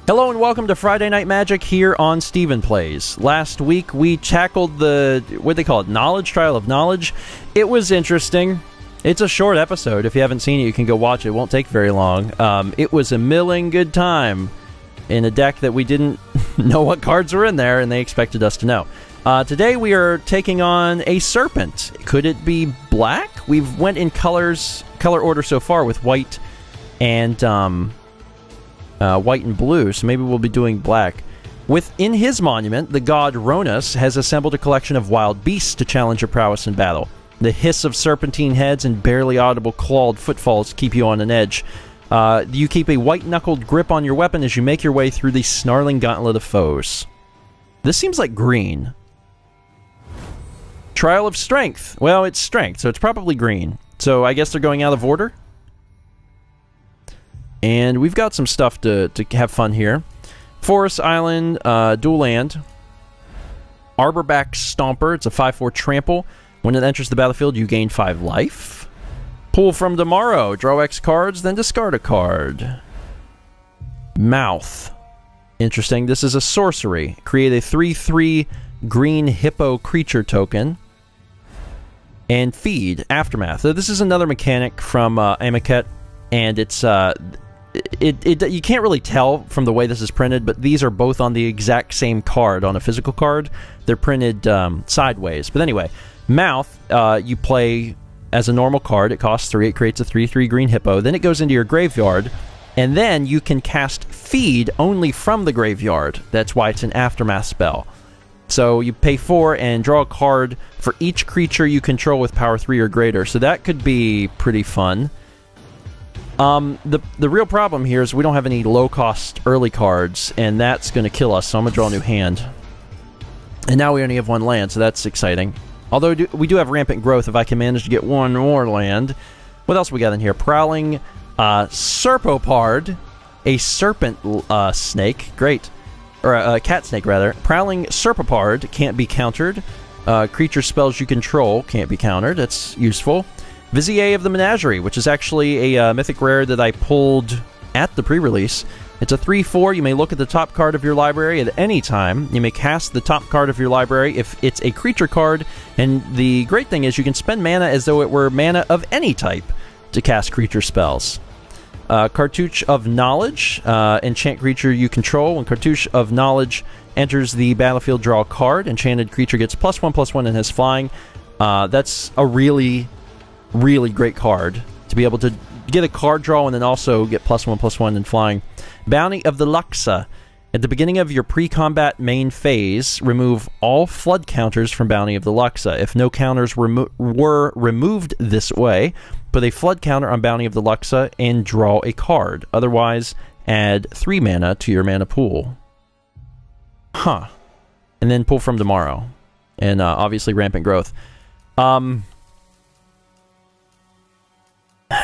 Hello and welcome to Friday Night Magic here on StephenPlays. Last week we tackled the, what they call it, Knowledge Trial of Knowledge. It was interesting. It's a short episode. If you haven't seen it, you can go watch it. It won't take very long. It was a milling good time in a deck that we didn't know what cards were in there, and they expected us to know. Today we are taking on a Serpent. Could it be black? We've went in color order so far with white and white and blue, so maybe we'll be doing black. Within his monument, the god Ronus has assembled a collection of wild beasts to challenge your prowess in battle. The hiss of serpentine heads and barely audible clawed footfalls keep you on an edge. You keep a white-knuckled grip on your weapon as you make your way through the snarling gauntlet of foes. This seems like green. Trial of Strength. Well, it's strength, so it's probably green. So I guess they're going out of order. And we've got some stuff to have fun here. Forest Island, dual land. Arborback Stomper, it's a 5/4 trample. When it enters the battlefield, you gain 5 life. Pull from tomorrow, draw X cards, then discard a card. Mouth. Interesting, this is a sorcery. Create a 3/3 green hippo creature token. And feed, Aftermath. So this is another mechanic from Amonkhet, and it's you can't really tell from the way this is printed, but these are both on the exact same card, on a physical card. They're printed sideways. But anyway, Mouth, you play as a normal card. It costs 3. It creates a 3/3 green hippo. Then it goes into your graveyard, and then you can cast Feed only from the graveyard. That's why it's an Aftermath spell. So you pay 4 and draw a card for each creature you control with power 3 or greater. So that could be pretty fun. The real problem here is we don't have any low-cost early cards, and that's going to kill us, so I'm going to draw a new hand. And now we only have 1 land, so that's exciting. Although we do have Rampant Growth if I can manage to get 1 more land. What else we got in here? Prowling Serpopard, a serpent snake. Great. Or a cat snake, rather. Prowling Serpopard can't be countered. Creature spells you control can't be countered. That's useful. Vizier of the Menagerie, which is actually a mythic rare that I pulled at the pre-release. It's a 3/4. You may look at the top card of your library at any time. You may cast the top card of your library if it's a creature card, and the great thing is you can spend mana as though it were mana of any type to cast creature spells. Cartouche of Knowledge, enchant creature you control. When Cartouche of Knowledge enters the battlefield, draw a card. Enchanted creature gets +1/+1 and has flying. That's a really great card to be able to get a card draw and then also get +1/+1 and flying. Bounty of the Luxa. At the beginning of your pre-combat main phase, remove all flood counters from Bounty of the Luxa. If no counters were removed this way, put a flood counter on Bounty of the Luxa and draw a card. Otherwise, add 3 mana to your mana pool. Huh. And then pull from tomorrow. And obviously Rampant Growth.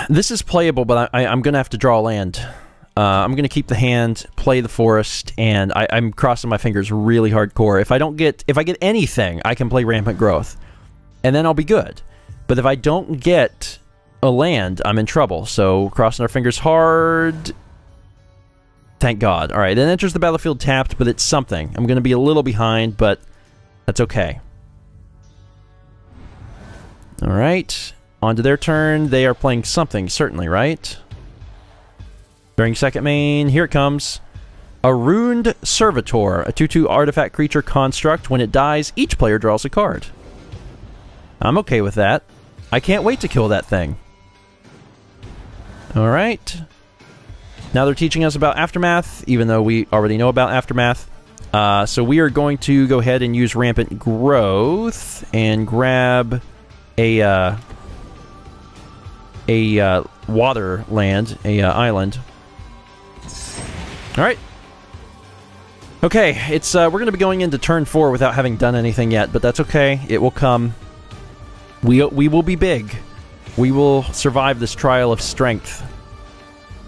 This is playable, but I'm going to have to draw a land. I'm going to keep the hand, play the forest, and I'm crossing my fingers really hardcore. If I get anything, I can play Rampant Growth, and then I'll be good. But if I don't get a land, I'm in trouble. So crossing our fingers hard. Thank God. All right, it enters the battlefield tapped, but it's something. I'm going to be a little behind, but that's okay. All right. On to their turn. They are playing something, certainly, right? During second main, here it comes. A Ruined Servitor, a 2/2 artifact creature construct. When it dies, each player draws a card. I'm okay with that. I can't wait to kill that thing. Alright. Now they're teaching us about Aftermath, even though we already know about Aftermath. So we are going to go ahead and use Rampant Growth and grab a water land, island. All right. Okay, it's we're going to be going into turn 4 without having done anything yet, but that's okay. It will come. We will be big. We will survive this trial of strength.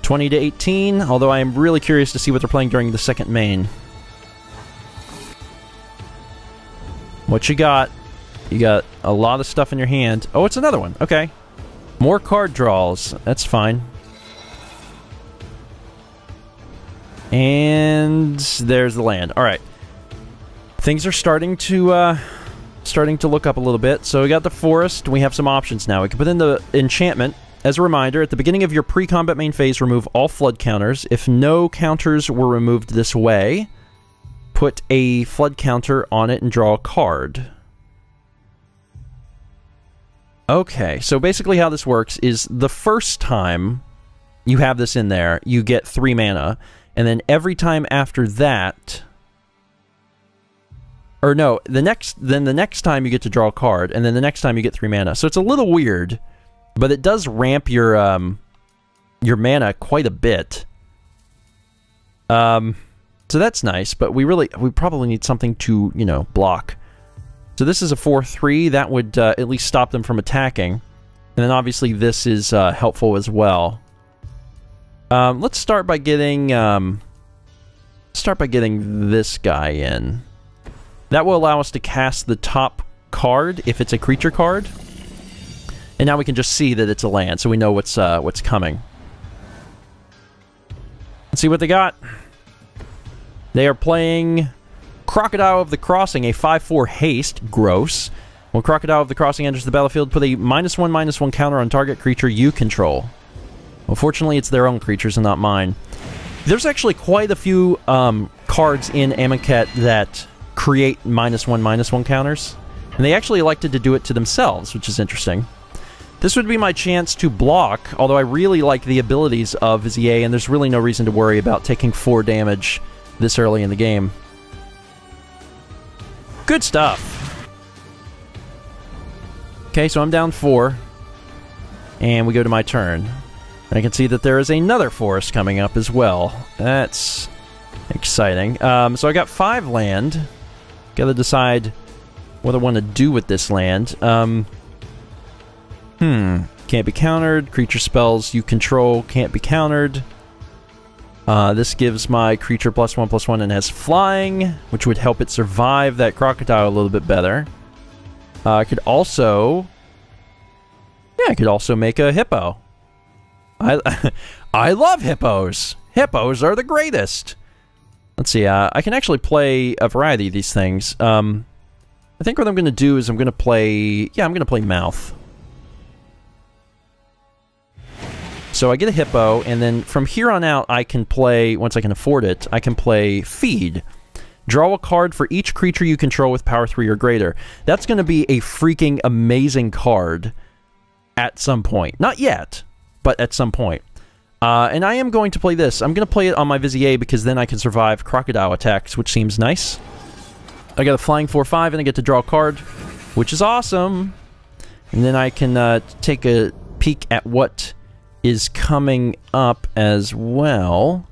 20 to 18, although I am really curious to see what they're playing during the second main. What you got? You got a lot of stuff in your hand. Oh, it's another one. Okay. More card draws. That's fine. And there's the land. All right. Things are starting to look up a little bit. So we got the forest. We have some options now. We can put in the enchantment. As a reminder, at the beginning of your pre-combat main phase, remove all flood counters. If no counters were removed this way, put a flood counter on it and draw a card. Okay, so basically how this works is the first time you have this in there, you get 3 mana, and then every time after that... Or no, the next time you get to draw a card, and then the next time you get 3 mana. So it's a little weird, but it does ramp your mana quite a bit. So that's nice, but we probably need something to, you know, block. So this is a 4/3. That would at least stop them from attacking. And then obviously this is helpful as well. Let's start by getting this guy in. That will allow us to cast the top card if it's a creature card. And now we can just see that it's a land, so we know what's coming. Let's see what they got. They are playing Crocodile of the Crossing, a 5/4 haste. Gross. When Crocodile of the Crossing enters the battlefield, put a -1/-1 counter on target creature you control. Well, fortunately, it's their own creatures and not mine. There's actually quite a few cards in Amonkhet that create -1/-1 counters, and they actually elected to do it to themselves, which is interesting. This would be my chance to block, although I really like the abilities of Vizier, and there's really no reason to worry about taking 4 damage this early in the game. Good stuff. Okay, so I'm down 4, and we go to my turn. And I can see that there is another forest coming up as well. That's exciting. So I got 5 land. Gotta decide what I want to do with this land. Can't be countered. Creature spells you control can't be countered. This gives my creature +1/+1 and has flying, which would help it survive that crocodile a little bit better. I could also... Yeah, I could also make a hippo. I love hippos! Hippos are the greatest! Let's see, I can actually play a variety of these things. I think what I'm going to do is I'm going to play... Yeah, I'm going to play Mouth. So I get a hippo, and then from here on out I can play, once I can afford it, I can play Feed. Draw a card for each creature you control with power 3 or greater. That's going to be a freaking amazing card at some point. Not yet, but at some point. And I am going to play this. I'm going to play it on my Vizier because then I can survive crocodile attacks, which seems nice. I got a flying 4/5 and I get to draw a card, which is awesome. And then I can take a peek at what is coming up as well.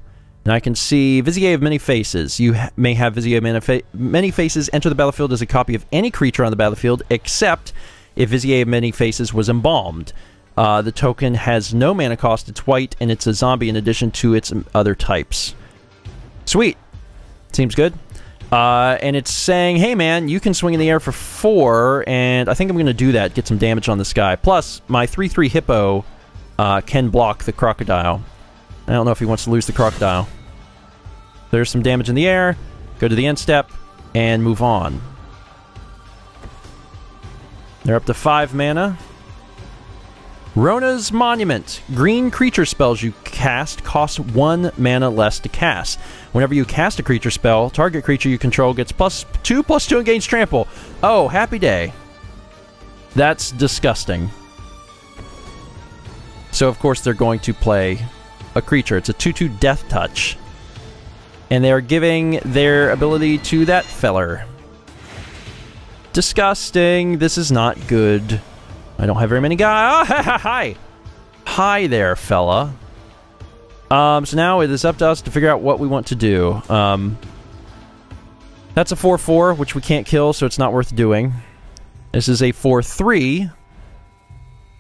And I can see Vizier of Many Faces. You may have Vizier of Many Faces enter the battlefield as a copy of any creature on the battlefield, except if Vizier of Many Faces was embalmed. The token has no mana cost, it's white, and it's a zombie in addition to its other types. Sweet. Seems good. And it's saying, hey man, you can swing in the air for 4, and I think I'm going to do that, get some damage on this guy. Plus, my 3/3 hippo can block the crocodile. I don't know if he wants to lose the crocodile. There's some damage in the air, go to the end step, and move on. They're up to 5 mana. Rona's Monument. Green creature spells you cast cost 1 mana less to cast. Whenever you cast a creature spell, target creature you control gets +2/+2 and gains trample. Oh, happy day. That's disgusting. So, of course, they're going to play a creature. It's a 2/2 Death Touch. And they are giving their ability to that feller. Disgusting. This is not good. I don't have very many guys. Oh, hi! Hi there, fella. So now it is up to us to figure out what we want to do. That's a 4/4, which we can't kill, so it's not worth doing. This is a 4/3.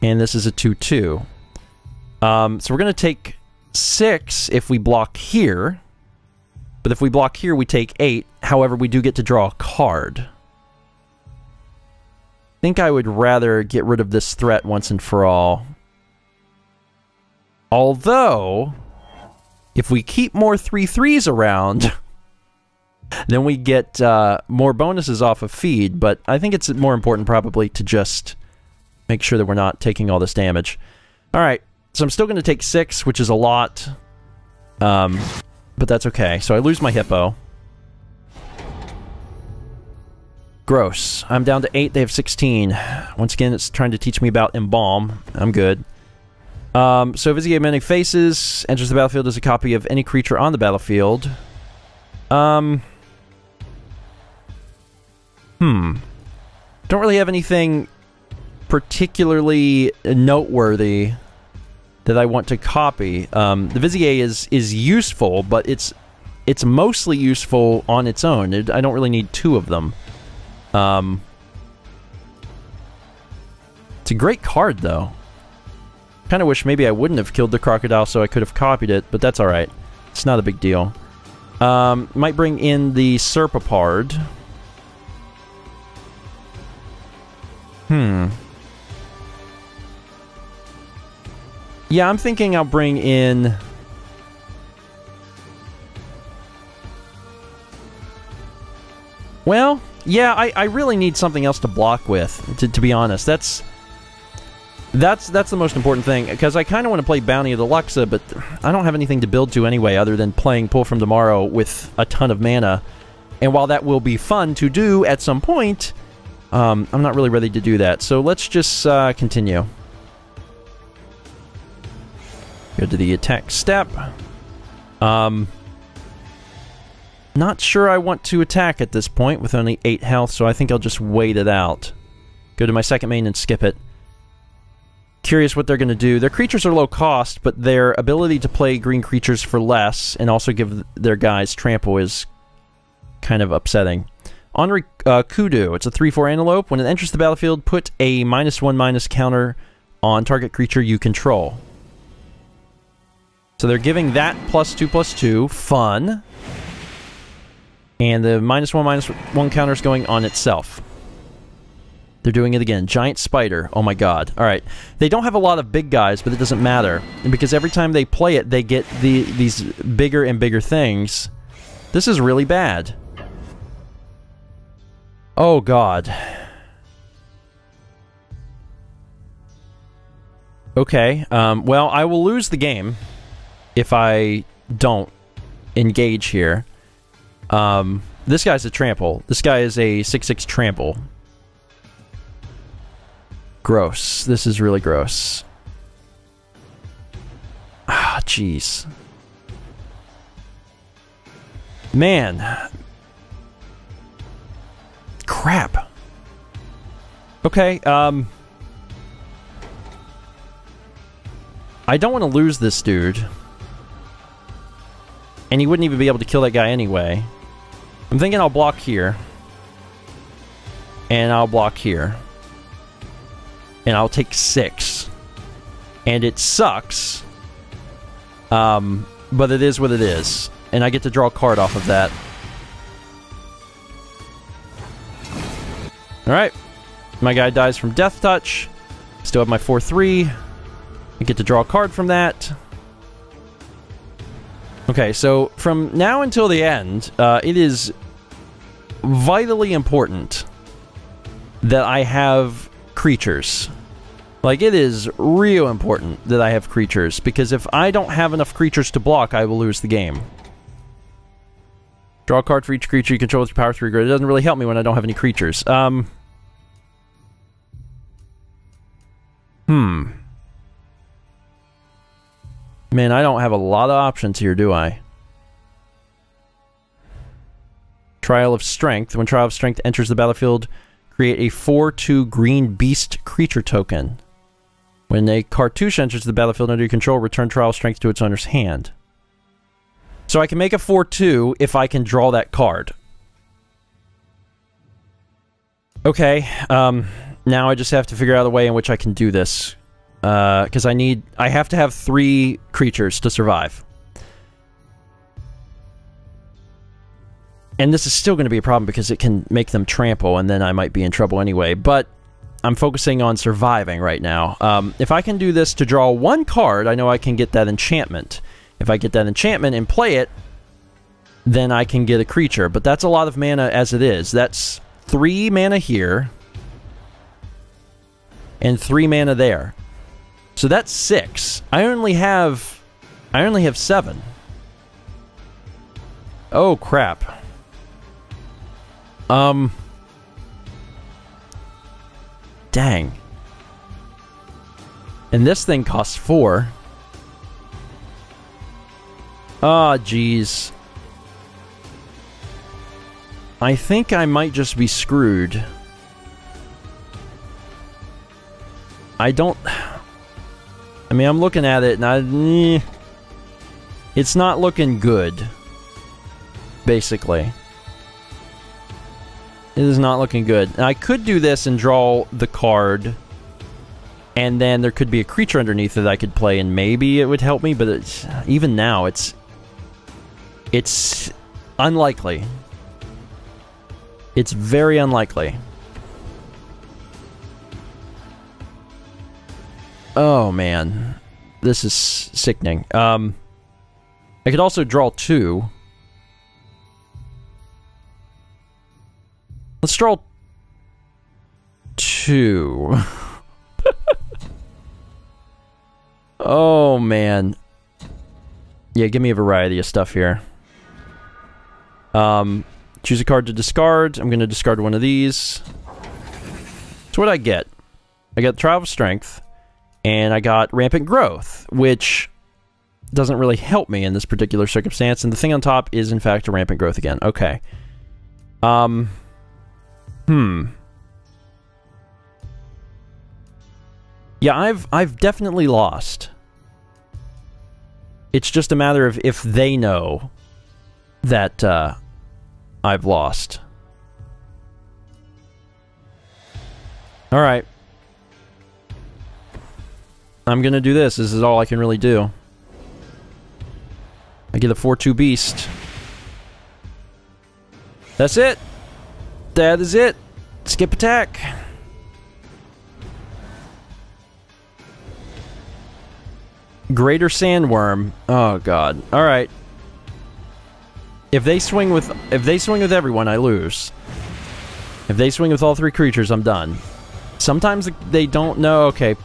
And this is a 2/2. So we're going to take 6 if we block here. But if we block here, we take 8. However, we do get to draw a card. I think I would rather get rid of this threat once and for all. Although, if we keep more 3/3s around, then we get more bonuses off of feed, but I think it's more important probably to just make sure that we're not taking all this damage. Alright, so I'm still going to take 6, which is a lot, but that's okay. So I lose my hippo. Gross. I'm down to 8, they have 16. Once again, it's trying to teach me about Embalm. I'm good. So Vizier of Many Faces enters the battlefield as a copy of any creature on the battlefield. Don't really have anything particularly noteworthy that I want to copy. The Vizier is useful, but it's mostly useful on its own. I don't really need 2 of them. It's a great card, though. Kind of wish maybe I wouldn't have killed the crocodile so I could have copied it, but that's alright. It's not a big deal. Might bring in the Serpapard. Yeah, I'm thinking I'll bring in... Well, yeah, I really need something else to block with, to be honest. That's the most important thing, because I kind of want to play Bounty of the Luxa, but I don't have anything to build to anyway, other than playing Pull from Tomorrow with a ton of mana. And while that will be fun to do at some point, I'm not really ready to do that. So let's just continue. Go to the attack step. Not sure I want to attack at this point with only 8 health, so I think I'll just wait it out. Go to my second main and skip it. Curious what they're going to do. Their creatures are low cost, but their ability to play green creatures for less and also give their guys trample is kind of upsetting. Henri Kudu. It's a 3/4 antelope. When it enters the battlefield, put a -1/- counter on target creature you control. So they're giving that +2/+2. Fun. And the -1/-1 counter is going on itself. They're doing it again. Giant spider. Oh my god. Alright. They don't have a lot of big guys, but it doesn't matter. Because every time they play it, they get these bigger and bigger things. This is really bad. Oh god. Okay. Well, I will lose the game if I don't engage here. This guy's a trample. This guy is a 6/6 trample. Gross. This is really gross. Ah, jeez. Man. Crap. Okay, I don't want to lose this dude. And he wouldn't even be able to kill that guy anyway. I'm thinking I'll block here. And I'll block here. And I'll take 6. And it sucks. But it is what it is. And I get to draw a card off of that. Alright. My guy dies from Death Touch. Still have my 4/3. I get to draw a card from that. Okay, so from now until the end, it is vitally important that I have creatures. Like, it is real important that I have creatures, because if I don't have enough creatures to block, I will lose the game. Draw a card for each creature you control with your power 3 grid. It doesn't really help me when I don't have any creatures. Man, I don't have a lot of options here, do I? Trial of Strength. When Trial of Strength enters the battlefield, create a 4/2 green beast creature token. When a cartouche enters the battlefield under your control, return Trial of Strength to its owner's hand. So I can make a 4/2 if I can draw that card. Okay, now I just have to figure out a way in which I can do this. Because I have to have 3 creatures to survive. And this is still going to be a problem because it can make them trample, and then I might be in trouble anyway. But I'm focusing on surviving right now. If I can do this to draw 1 card, I know I can get that enchantment. If I get that enchantment and play it, then I can get a creature. But that's a lot of mana as it is. That's 3 mana here and 3 mana there. So that's 6. I only have 7. Oh crap. Dang. And this thing costs 4. Ah, jeez. I think I might just be screwed. I mean, I'm looking at it, and it's not looking good. Basically. It is not looking good. Now, I could do this and draw the card, and then there could be a creature underneath it that I could play, and maybe it would help me, but even now, it's unlikely. It's very unlikely. Oh, man. This is sickening. I could also draw 2. Let's draw 2. Oh, man. Yeah, give me a variety of stuff here. Choose a card to discard. I'm going to discard one of these. So what did I get? I got Trial of Strength, and I got Rampant Growth, which doesn't really help me in this particular circumstance, and the thing on top is, in fact, a Rampant Growth again. Okay. Yeah, I've definitely lost. It's just a matter of if they know that, I've lost. Alright. I'm gonna do this. This is all I can really do. I get a 4/2 beast. That's it! That is it! Skip attack! Greater Sandworm. Oh god. Alright. If they swing with everyone, I lose. If they swing with all 3 creatures, I'm done. Sometimes they don't know. Okay.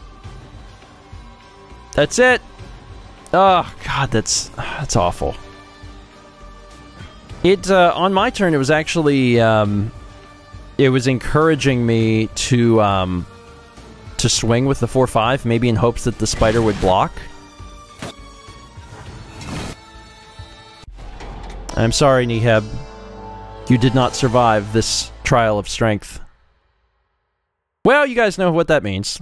That's it. Oh god, that's awful. It on my turn, it was actually it was encouraging me to swing with the 4/5, maybe in hopes that the spider would block. I'm sorry, Neheb. You did not survive this trial of strength. Well, you guys know what that means.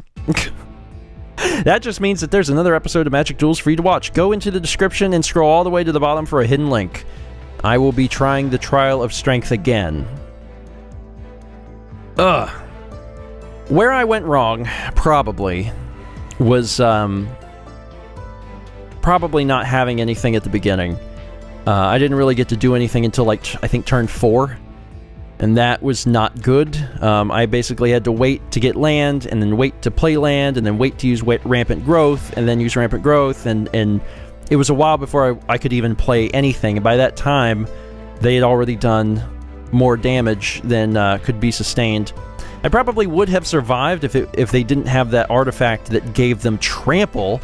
That just means that there's another episode of Magic Duels for you to watch. Go into the description and scroll all the way to the bottom for a hidden link. I will be trying the Trial of Strength again. Ugh. Where I went wrong, probably, was, probably not having anything at the beginning. I didn't really get to do anything until, like, I think turn 4. And that was not good. I basically had to wait to get land, and then wait to play land, and then wait to use Rampant Growth, and then use Rampant Growth, and it was a while before I could even play anything. And by that time, they had already done more damage than could be sustained. I probably would have survived if they didn't have that artifact that gave them trample.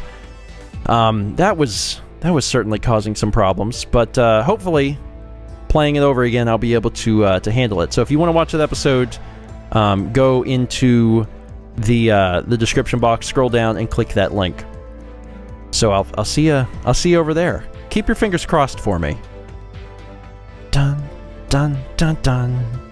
That was certainly causing some problems, but hopefully, playing it over again, I'll be able to handle it. So if you want to watch that episode, go into the description box, scroll down, and click that link. So I'll see you over there. Keep your fingers crossed for me. Dun dun dun dun.